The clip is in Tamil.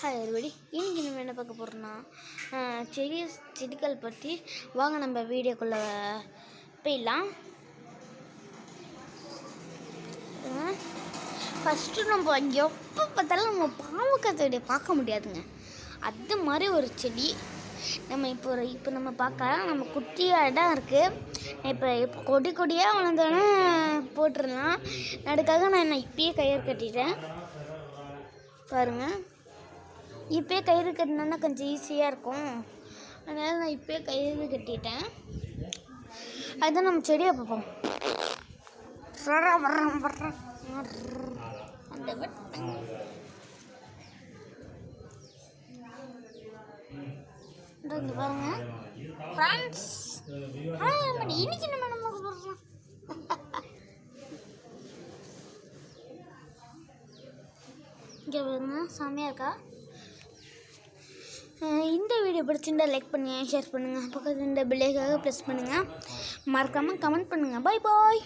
Hi everybody. இன்னைக்கு நம்ம என்ன பார்க்க போகிறோம்னா செடிகள் பற்றி வாங்க நம்ம வீடியோக்குள்ளே போயிடலாம். ஃபஸ்ட்டு நம்ம எப்போ பார்த்தாலும் நம்ம பாவக்காய் செடியை பார்க்க முடியாதுங்க. அது மாதிரி ஒரு செடி நம்ம இப்போ நம்ம பார்க்கலாம். நம்ம குட்டியாக இடம் இருக்குது. இப்போ கொடியாக வளர்ந்தோன்னே போட்டுடலாம். அதுக்காக நான் இப்பயே கயிறு கட்டிட்டேன் பாருங்கள். இப்போயே கயிறு கட்டினோன்னா கொஞ்சம் ஈஸியாக இருக்கும். அதனால் நான் இப்போயே கயிறு கட்டிட்டேன். அதுதான் நம்ம செடியை பார்ப்போம். இங்கே பாருங்க ஃப்ரெண்ட்ஸ். இன்னைக்கு நம்ம போடுறோம். இங்கே பாருங்க செம்மையாக இருக்கா. இந்த வீடியோ பிடிச்சிருந்தா லைக் பண்ணுங்கள், ஷேர் பண்ணுங்கள், பக்கத்தில் இந்த பெல்லைக்காக ப்ரெஸ் பண்ணுங்கள், மறக்காமல் கமெண்ட் பண்ணுங்கள். பாய் பாய்.